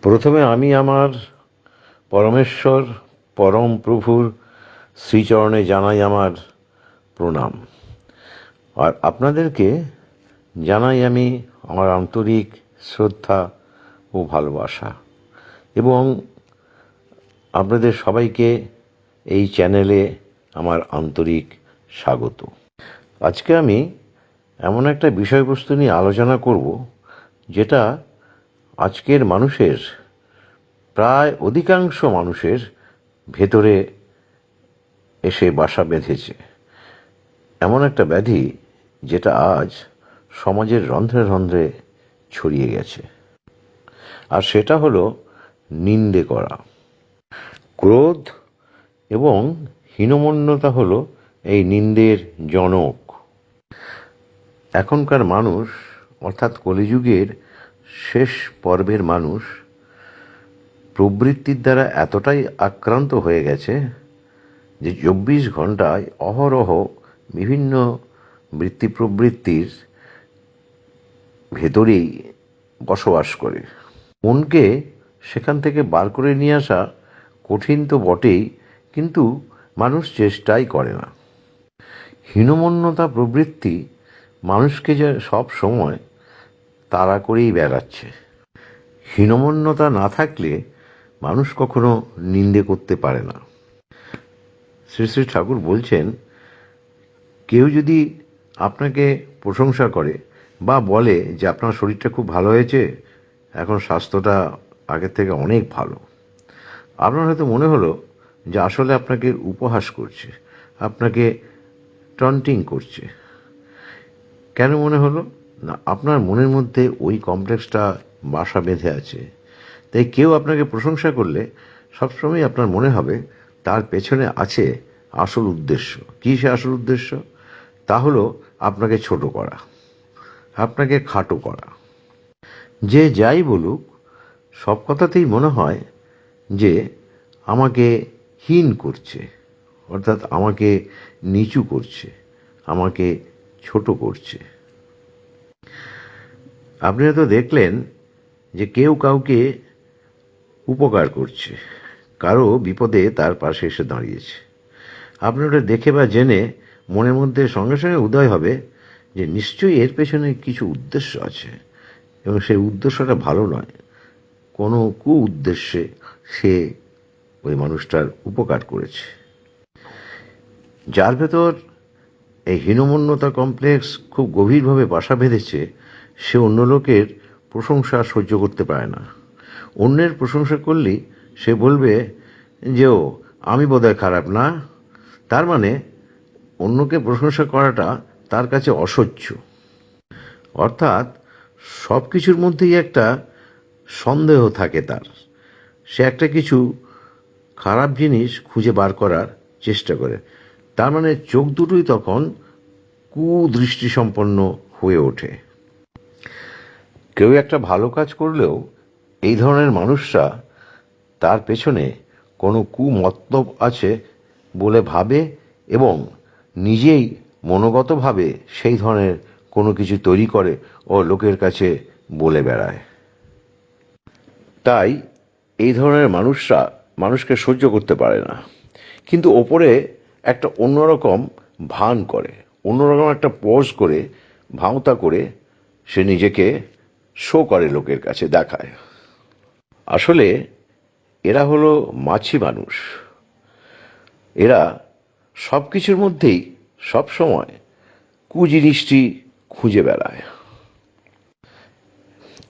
প্রথমে আমি আমার পরমেশ্বর পরম প্রভুর শ্রীচরণে জানাই আমার প্রণাম। আর আপনাদেরকে জানাই আমি আমার আন্তরিক শ্রদ্ধা ও ভালোবাসা, এবং আপনাদের সবাইকে এই চ্যানেলে আমার আন্তরিক স্বাগত। আজকে আমি এমন একটা বিষয়বস্তু নিয়ে আলোচনা করব যেটা আজকের মানুষের, প্রায় অধিকাংশ মানুষের ভেতরে এসে বাসা বেঁধেছে। এমন একটা ব্যাধি যেটা আজ সমাজের রন্ধ্রে রন্ধ্রে ছড়িয়ে গেছে, আর সেটা হলো নিন্দে করা। ক্রোধ এবং হীনমন্যতা হলো এই নিন্দের জনক। এখনকার মানুষ, অর্থাৎ কলিযুগের শেষ পর্বের মানুষ, প্রবৃত্তির দ্বারা এতটাই আক্রান্ত হয়ে গেছে যে 24 ঘন্টায় অহরহ বিভিন্ন বৃত্তি প্রবৃত্তির ভেতরেই বসবাস করে। মনকে সেখান থেকে বার করে নিয়ে আসা কঠিন তো বটেই, কিন্তু মানুষ চেষ্টাই করে না। হীনমন্যতা প্রবৃত্তি মানুষকে যে সব সময় তাড়া করেই বেড়াচ্ছে। হীনমন্যতা না থাকলে মানুষ কখনো নিন্দে করতে পারে না। শ্রী শ্রী ঠাকুর বলছেন, কেউ যদি আপনাকে প্রশংসা করে বা বলে যে আপনার শরীরটা খুব ভালো হয়েছে, এখন স্বাস্থ্যটা আগের থেকে অনেক ভালো, আপনার হয়তো মনে হলো যে আসলে আপনাকে উপহাস করছে, আপনাকে টন্টিং করছে। কেন মনে হলো? না, আপনার মনের মধ্যে ওই কমপ্লেক্সটা বাসা বেঁধে আছে। তাই কেউ আপনাকে প্রশংসা করলে সবসময় আপনার মনে হবে তার পেছনে আছে আসল উদ্দেশ্য। কী সে আসল উদ্দেশ্য? তা হলো আপনাকে ছোট করা, আপনাকে খাটো করা। যে যাই বলুক, সব কথাতেই মনে হয় যে আমাকে হীন করছে, অর্থাৎ আমাকে নিচু করছে, আমাকে ছোট করছে। আপনি হয়তো দেখলেন যে কেউ কাউকে উপকার করছে, কারো বিপদে তার পাশে এসে দাঁড়িয়েছে। আপনি ওটা দেখে বা জেনে মনের মধ্যে সঙ্গে সঙ্গে উদয় হবে যে নিশ্চয়ই এর পেছনে কিছু উদ্দেশ্য আছে, এবং সেই উদ্দেশ্যটা ভালো নয়। কোনো কু উদ্দেশ্যে সে ওই মানুষটার উপকার করেছে। যার ভেতর এই হীনমন্যতা কমপ্লেক্স খুব গভীরভাবে বাসা বেঁধেছে, সে অন্য লোকের প্রশংসা সহ্য করতে পারে না। অন্যের প্রশংসা করলেই সে বলবে যে ও, আমি বোধহয় খারাপ না। তার মানে অন্যকে প্রশংসা করাটা তার কাছে অসহ্য। অর্থাৎ সব কিছুর মধ্যেই একটা সন্দেহ থাকে তার। সে একটা কিছু খারাপ জিনিস খুঁজে বার করার চেষ্টা করে। তার মানে চোখ দুটোই তখন কুদৃষ্টিসম্পন্ন হয়ে ওঠে। কেউ একটা ভালো কাজ করলেও এই ধরনের মানুষরা তার পেছনে কোনো কুমতলব আছে বলে ভাবে, এবং নিজেই মনোগতভাবে সেই ধরনের কোনো কিছু তৈরি করে ও লোকের কাছে বলে বেড়ায়। তাই এই ধরনের মানুষরা মানুষকে সহ্য করতে পারে না, কিন্তু ওপরে একটা অন্যরকম ভান করে, অন্যরকম একটা পোজ করে, ভাঁওতা করে সে নিজেকে শো করে, লোকের কাছে দেখায়। আসলে এরা হলো মাছি মানুষ। এরা সব কিছুর মধ্যেই সব সময় কুজিনিসটি খুঁজে বেড়ায়।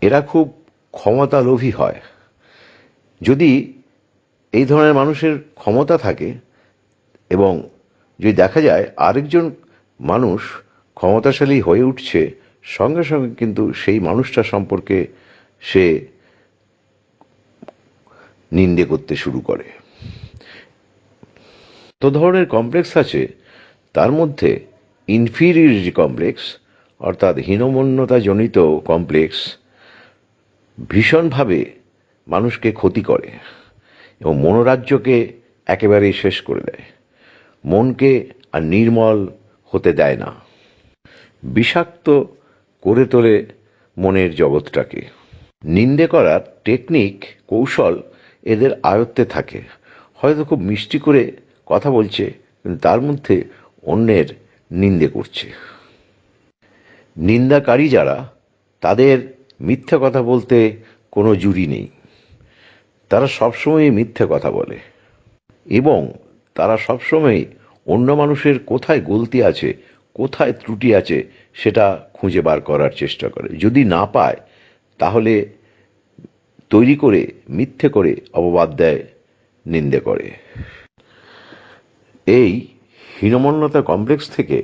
এরা খুব ক্ষমতা লোভী হয়। যদি এই ধরনের মানুষের ক্ষমতা থাকে এবং যদি দেখা যায় আরেকজন মানুষ ক্ষমতাশালী হয়ে উঠছে, সঙ্গে সঙ্গে কিন্তু সেই মানুষটা সম্পর্কে সে নিন্দে করতে শুরু করে। তো ধরনের কমপ্লেক্স আছে, তার মধ্যে ইনফিরিয়রিটি কমপ্লেক্স, অর্থাৎ হীনমন্যতা জনিত কমপ্লেক্স ভীষণভাবে মানুষকে ক্ষতি করে এবং মনোরাজ্যকে একেবারেই শেষ করে দেয়। মনকে আর নির্মল হতে দেয় না, বিষাক্ত করে তোলে মনের জগৎটাকে। নিন্দে করার টেকনিক, কৌশল এদের আয়ত্তে থাকে। হয়তো খুব মিষ্টি করে কথা বলছে, কিন্তু তার মধ্যে অন্যের নিন্দে করছে। নিন্দাকারী যারা, তাদের মিথ্যে কথা বলতে কোনো জুড়ি নেই। তারা সবসময় মিথ্যে কথা বলে এবং তারা সবসময় অন্য মানুষের কোথায় গলতি আছে, কোথায় ত্রুটি আছে সেটা খুঁজে বার করার চেষ্টা করে। যদি না পায় তাহলে তৈরি করে মিথ্যে করে অপবাদ দেয়, নিন্দে করে। এই হীনমন্যতা কমপ্লেক্স থেকে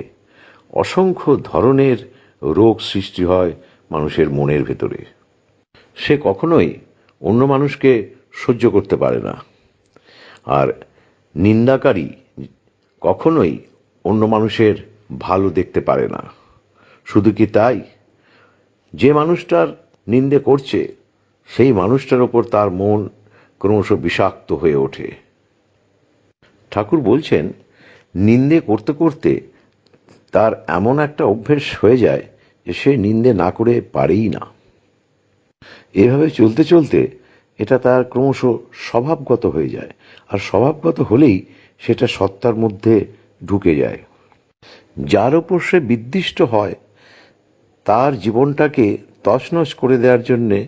অসংখ্য ধরনের রোগ সৃষ্টি হয় মানুষের মনের ভেতরে। সে কখনোই অন্য মানুষকে সহ্য করতে পারে না। আর নিন্দাকারী কখনোই অন্য মানুষের ভালো দেখতে পারে না। শুধু কি তাই, যে মানুষটার নিন্দে করছে সেই মানুষটার ওপর তার মন ক্রমশ বিষাক্ত হয়ে ওঠে। ঠাকুর বলছেন, নিন্দে করতে করতে তার এমন একটা অভ্যেস হয়ে যায় যে সে নিন্দে না করে পারেই না। এভাবে চলতে চলতে এটা তার ক্রমশ স্বভাবগত হয়ে যায়, আর স্বভাবগত হলেই সেটা সত্তার মধ্যে ঢুকে যায়। যার ওপর সে বিদ্বিষ্ট হয় তার জীবনটাকে তছনছ করে দেওয়ার জন্যে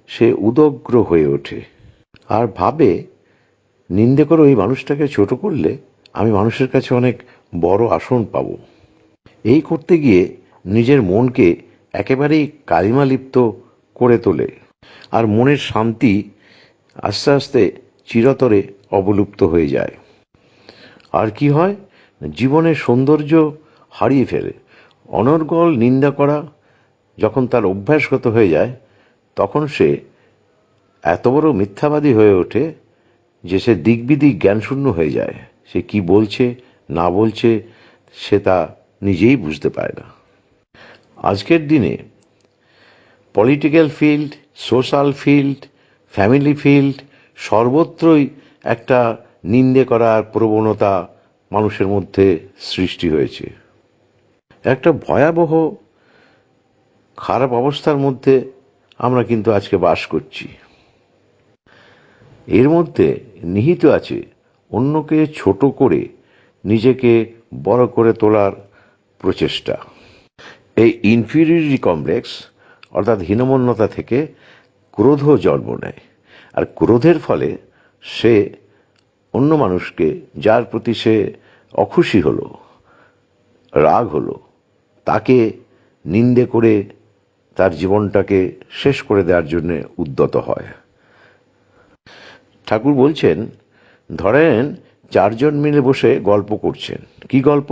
সে উদগ্র হয়ে ওঠে আর ভাবে, নিন্দে করে ওই মানুষটাকে ছোট করলে আমি মানুষের কাছে অনেক বড় আসন পাব। এই করতে গিয়ে নিজের মনকে একেবারেই কালিমালিপ্ত করে তোলে, আর মনের শান্তি আস্তে আস্তে চিরতরে অবলুপ্ত হয়ে যায়। আর কি হয়, জীবনের সৌন্দর্য হারিয়ে ফেলে। অনর্গল নিন্দা করা যখন তার অভ্যাসগত হয়ে যায়, তখন সে এত বড় মিথ্যাবাদী হয়ে ওঠে যে সে দিকবিদিক জ্ঞানশূন্য হয়ে যায়। সে কি বলছে না বলছে সে তা নিজেই বুঝতে পারে না। আজকের দিনে political field, social field, family field, সর্বত্রই একটা নিন্দে করার প্রবণতা মানুষের মধ্যে সৃষ্টি হয়েছে। একটা ভয়াবহ খারাপ অবস্থার মধ্যে আমরা কিন্তু আজকে বাস করছি। এর মধ্যে নিহিত আছে অন্যকে ছোট করে নিজেকে বড় করে তোলার প্রচেষ্টা। এই ইনফিরিয়রিটি কমপ্লেক্স অর্থাৎ হীনমন্যতা থেকে ক্রোধ জন্ম নেয়, আর ক্রোধের ফলে সে অন্য মানুষকে, যার প্রতি সে অখুশি হলো, রাগ হলো, তাকে নিন্দে করে তার জীবনটাকে শেষ করে দেওয়ার জন্য উদ্যত হয়। ঠাকুর বলছেন, ধরেন চারজন মিলে বসে গল্প করছেন। কি গল্প?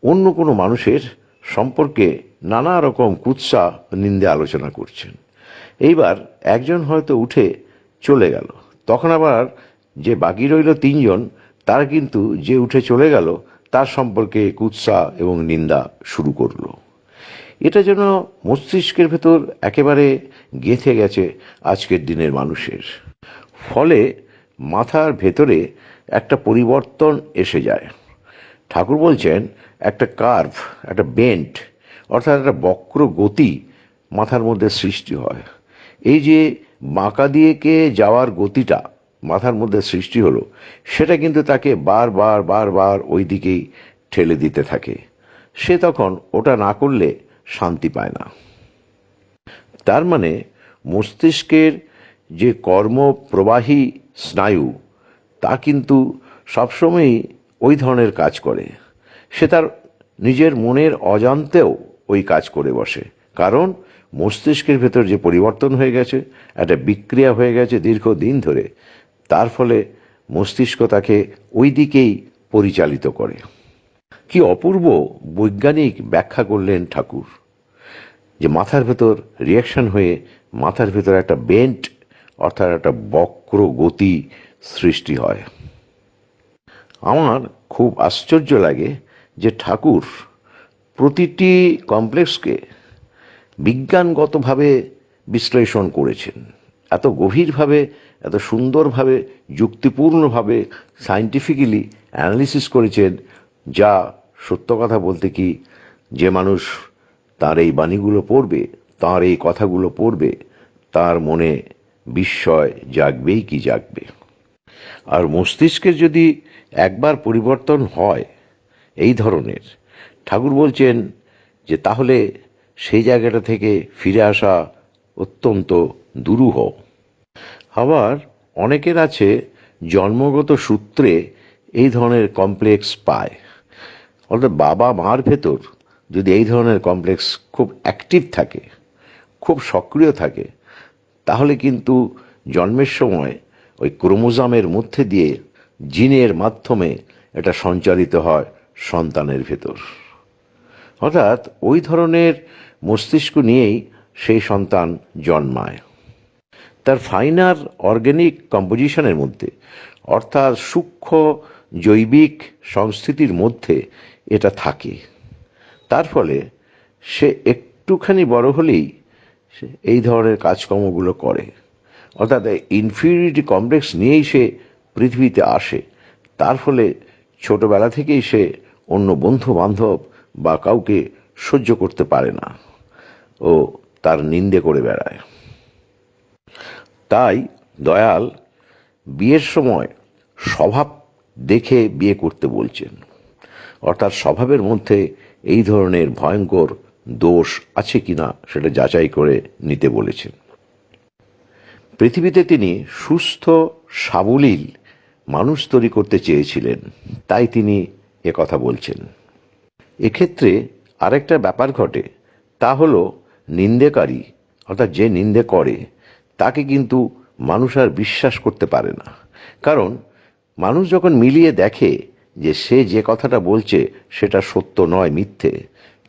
অন্য কোনো মানুষের সম্পর্কে নানা রকম কুৎসা নিন্দে আলোচনা করছেন। এইবার একজন হয়তো উঠে চলে গেল, তখন আবার যে বাকি রইল তিনজন, তারা কিন্তু যে উঠে চলে গেল তার সম্পর্কে কুৎসা এবং নিন্দা শুরু করলো। এটা যেন মস্তিষ্কের ভেতর একেবারে গেঁথে গেছে আজকের দিনের মানুষের। ফলে মাথার ভেতরে একটা পরিবর্তন এসে যায়। ঠাকুর বলছেন, একটা কার্ভ, একটা বেন্ট অর্থাৎ একটা বক্র গতি মাথার মধ্যে সৃষ্টি হয়। এই যে বাঁকা দিয়েকে যাওয়ার গতিটা মাথার মধ্যে সৃষ্টি হলো, সেটা কিন্তু তাকে বারবার বারবার ওই দিকেই ঠেলে দিতে থাকে। সে তখন ওটা না করলে শান্তি পায় না। তার মানে মস্তিষ্কের যে কর্মপ্রবাহী স্নায়ু, তা কিন্তু সবসময়ই ওই ধরনের কাজ করে। সে তার নিজের মনের অজান্তেও ওই কাজ করে বসে, কারণ মস্তিষ্কের ভেতর যে পরিবর্তন হয়ে গেছে, একটা বিক্রিয়া হয়ে গেছে দীর্ঘদিন ধরে, তার ফলে মস্তিষ্ক তাকে ওই দিকেই পরিচালিত করে। কি অপূর্ব বৈজ্ঞানিক ব্যাখ্যা করলেন ঠাকুর, যে মাথার ভেতর রিয়াকশন হয়ে মাথার ভেতর একটা বেন্ট অর্থাৎ একটা বক্র গতি সৃষ্টি হয়। আমার খুব আশ্চর্য লাগে যে ঠাকুর প্রতিটি কমপ্লেক্সকে বিজ্ঞানগতভাবে বিশ্লেষণ করেছেন, এত গভীরভাবে, এত সুন্দরভাবে, যুক্তিপূর্ণভাবে, সায়েন্টিফিক্যালি অ্যানালিসিস করেছেন, যা সত্য কথা বলতে কি, যে মানুষ তার এই বাণীগুলো পড়বে, তার এই কথাগুলো পড়বে, তার মনে বিস্ময় জাগবেই কি জাগবে। আর মস্তিষ্কের যদি একবার পরিবর্তন হয় এই ধরনের, ঠাকুর বলছেন যে তাহলে সেই জায়গাটা থেকে ফিরে আসা অত্যন্ত দুরূহ। আবার অনেকের আছে জন্মগত সূত্রে এই ধরনের কমপ্লেক্স পায়, অর্থাৎ বাবা মার ভেতর যদি এই ধরনের কমপ্লেক্স খুব অ্যাক্টিভ থাকে, খুব সক্রিয় থাকে, তাহলে কিন্তু জন্মের সময় ওই ক্রোমোজোমের মধ্যে দিয়ে জিনের মাধ্যমে এটা সঞ্চারিত হয় সন্তানের ভেতর। অর্থাৎ ওই ধরনের মস্তিষ্ক নিয়েই সেই সন্তান জন্মায়। তার ফাইনার অর্গ্যানিক কম্পোজিশনের মধ্যে, অর্থাৎ সূক্ষ্ম জৈবিক সংস্থিতির মধ্যে এটা থাকে। তার ফলে সে একটুখানি বড় হলেই এই ধরনের কাজকর্মগুলো করে, অর্থাৎ ইনফিরিয়রিটি কমপ্লেক্স নিয়েই সে পৃথিবীতে আসে। তার ফলে ছোটবেলা থেকেই সে অন্য বন্ধু বান্ধব বা কাউকে সহ্য করতে পারে না ও তার নিন্দে করে বেড়ায়। তাই দয়াল বিয়ের সময় স্বভাব দেখে বিয়ে করতে বলছেন, অর্থাৎ স্বভাবের মধ্যে এই ধরনের ভয়ঙ্কর দোষ আছে কিনা সেটা যাচাই করে নিতে বলেছেন। পৃথিবীতে তিনি সুস্থ সাবলীল মানুষ তৈরি করতে চেয়েছিলেন, তাই তিনি কথা বলছেন। এক্ষেত্রে আরেকটা ব্যাপার ঘটে, তা হলো নিন্দেকারী, অর্থাৎ যে নিন্দে করে তাকে কিন্তু মানুষ আর বিশ্বাস করতে পারে না। কারণ মানুষ যখন মিলিয়ে দেখে যে সে যে কথাটা বলছে সেটা সত্য নয়, মিথ্যে,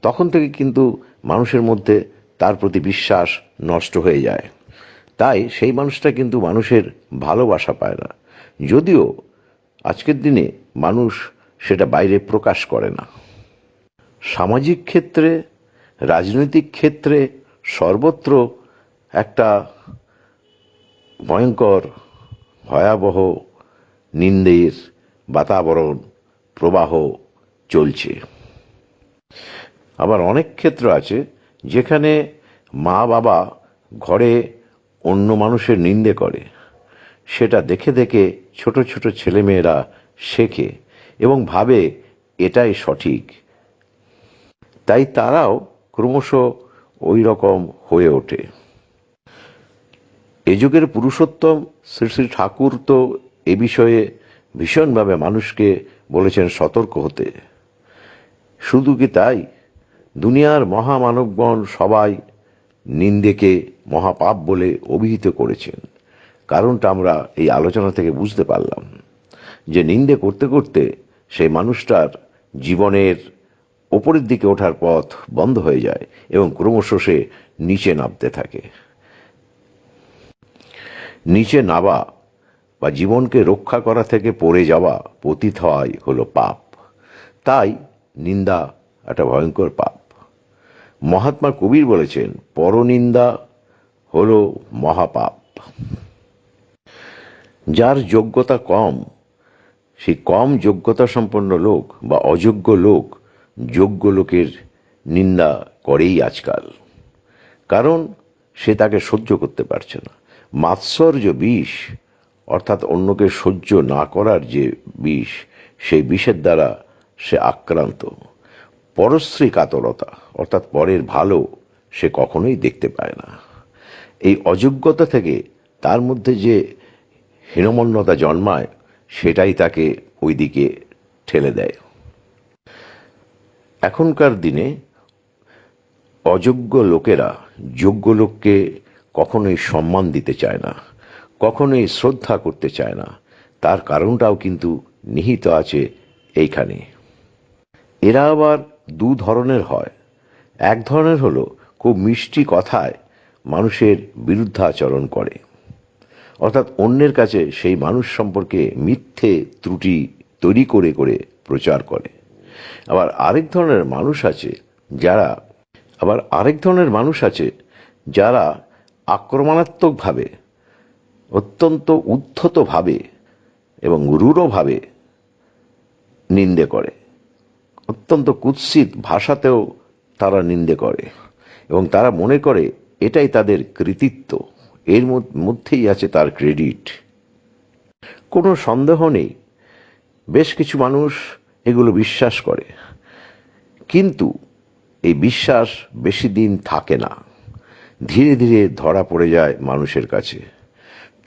তখন থেকে কিন্তু মানুষের মধ্যে তার প্রতি বিশ্বাস নষ্ট হয়ে যায়। তাই সেই মানুষটা কিন্তু মানুষের ভালোবাসা পায় না, যদিও আজকের দিনে মানুষ সেটা বাইরে প্রকাশ করে না। সামাজিক ক্ষেত্রে, রাজনৈতিক ক্ষেত্রে সর্বত্র একটা ভয়ঙ্কর ভয়াবহ নিন্দের বাতাবরণ প্রবাহ চলছে। আবার অনেক ক্ষেত্র আছে যেখানে মা বাবা ঘরে অন্য মানুষের নিন্দে করে, সেটা দেখে দেখে ছোট ছোট ছেলেমেয়েরা শেখে এবং ভাবে এটাই সঠিক। তাই তারাও ক্রমশ ওই রকম হয়ে ওঠে। এ যুগের পুরুষোত্তম শ্রী শ্রী ঠাকুর তো এ বিষয়ে ভীষণভাবে মানুষকে বলেছেন সতর্ক হতে। শুধু কি তাই, দুনিয়ার মহামানবগণ সবাই নিন্দেকে মহাপাপ বলে অভিহিত করেছেন। কারণটা আমরা এই আলোচনা থেকে বুঝতে পারলাম যে নিন্দে করতে করতে সেই মানুষটার জীবনের ওপরের দিকে ওঠার পথ বন্ধ হয়ে যায় এবং ক্রমশ সে নিচে নামতে থাকে। নিচে নামা বা জীবনকে রক্ষা করা থেকে পড়ে যাওয়া, পতিত হওয়াই হলো পাপ। তাই নিন্দা একটা ভয়ঙ্কর পাপ। মহাত্মা কবির বলেছেন, পরনিন্দা হলো মহাপাপ। যার যোগ্যতা কম, সেই কম যোগ্যতা সম্পন্ন লোক বা অযোগ্য লোক যোগ্য লোকের নিন্দা করেই আজকাল, কারণ সে তাকে সহ্য করতে পারছে না। মাৎসর্য বিষ, অর্থাৎ অন্যকে সহ্য না করার যে বিষ, সেই বিষের দ্বারা সে আক্রান্ত। পরশ্রী কাতরতা, অর্থাৎ পরের ভালো সে কখনোই দেখতে পায় না। এই অযোগ্যতা থেকে তার মধ্যে যে হীনমন্যতা জন্মায়, সেটাই তাকে ওই দিকে ঠেলে দেয়। এখনকার দিনে অযোগ্য লোকেরা যোগ্য লোককে কখনোই সম্মান দিতে চায় না, কখনোই শ্রদ্ধা করতে চায় না। তার কারণটাও কিন্তু নিহিত আছে এইখানে। এরা আবার দু ধরনের হয়। এক ধরনের হলো খুব মিষ্টি কথায় মানুষের বিরুদ্ধাচরণ করে, অর্থাৎ অন্যের কাছে সেই মানুষ সম্পর্কে মিথ্যে ত্রুটি তৈরি করে করে প্রচার করে। আবার আরেক ধরনের মানুষ আছে যারা আক্রমণাত্মকভাবে, অত্যন্ত উদ্ধতভাবে এবং রূঢ়ভাবে নিন্দে করে। অত্যন্ত কুৎসিত ভাষাতেও তারা নিন্দে করে এবং তারা মনে করে এটাই তাদের কৃতিত্ব, এর মধ্যেই আছে তার ক্রেডিট। কোনো সন্দেহ নেই, বেশ কিছু মানুষ এগুলো বিশ্বাস করে, কিন্তু এই বিশ্বাস বেশি দিন থাকে না, ধীরে ধীরে ধরা পড়ে যায় মানুষের কাছে।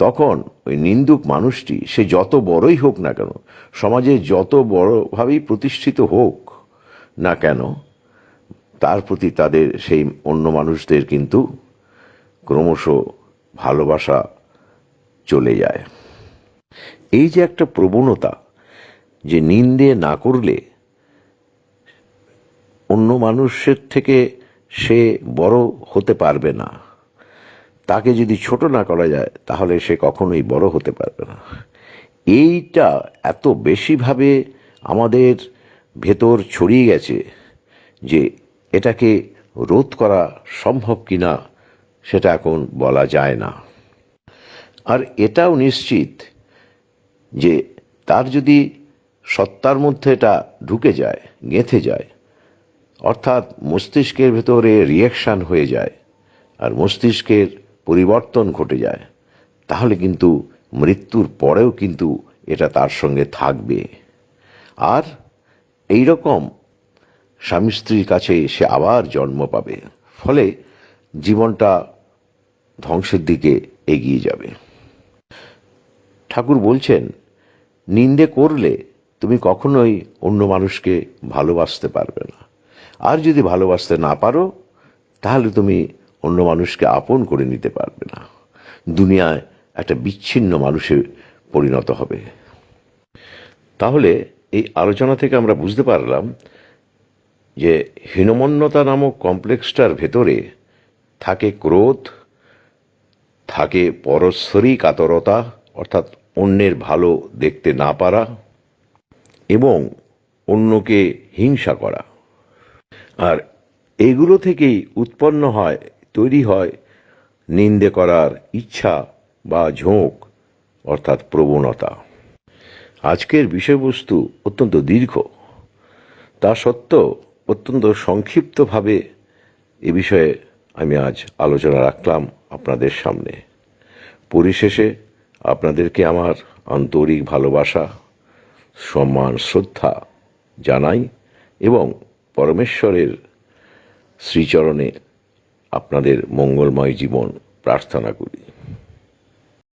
তখন ওই নিন্দুক মানুষটি, সে যত বড়ই হোক না কেন, সমাজে যত বড়ভাবেই প্রতিষ্ঠিত হোক না কেন, তার প্রতি তাদের সেই অন্য মানুষদের কিন্তু ক্রমশ ভালোবাসা চলে যায়। এই যে একটা প্রবণতা, যে নিন্দে না করলে অন্য মানুষের থেকে সে বড় হতে পারবে না, তাকে যদি ছোট না করা যায় তাহলে সে কখনোই বড় হতে পারবে না, এইটা এত বেশিভাবে আমাদের ভেতর ছড়িয়ে গেছে যে এটাকে রোধ করা সম্ভব কিনা সেটা এখন বলা যায় না। আর এটাও নিশ্চিত যে তার যদি সত্তার মধ্যে এটা ঢুকে যায়, গেঁথে যায়, অর্থাৎ মস্তিষ্কের ভেতরে রিয়াকশান হয়ে যায় আর মস্তিষ্কের পরিবর্তন ঘটে যায়, তাহলে কিন্তু মৃত্যুর পরেও কিন্তু এটা তার সঙ্গে থাকবে। আর এই রকম স্বামী স্ত্রীর কাছে সে আবার জন্ম পাবে, ফলে জীবনটা ধ্বংসের দিকে এগিয়ে যাবে। ঠাকুর বলছেন, নিন্দে করলে তুমি কখনোই অন্য মানুষকে ভালোবাসতে পারবে না। আর যদি ভালোবাসতে না পারো, তাহলে তুমি অন্য মানুষকে আপন করে নিতে পারবে না, দুনিয়ায় একটা বিচ্ছিন্ন মানুষে পরিণত হবে। তাহলে এই আলোচনা থেকে আমরা বুঝতে পারলাম যে হীনমন্যতা নামক কমপ্লেক্সটার ভেতরে থাকে ক্রোধ, থাকে পরশ্বরী কাতরতা, অর্থাৎ অন্যের ভালো দেখতে না পারা এবং অন্যকে হিংসা করা। আর এগুলো থেকেই উৎপন্ন হয়, তৈরি হয় নিন্দে করার ইচ্ছা বা ঝোঁক, অর্থাৎ প্রবণতা। আজকের বিষয়বস্তু অত্যন্ত দীর্ঘ, তা সত্ত্বেও অত্যন্ত সংক্ষিপ্তভাবে এ বিষয়ে আমি আজ আলোচনা রাখলাম আপনাদের সামনে। পরিশেষে আপনাদেরকে আমার আন্তরিক ভালোবাসা, সম্মান, শ্রদ্ধা জানাই এবং পরমেশ্বরের শ্রীচরণে আপনাদের মঙ্গলময় জীবন প্রার্থনা করি।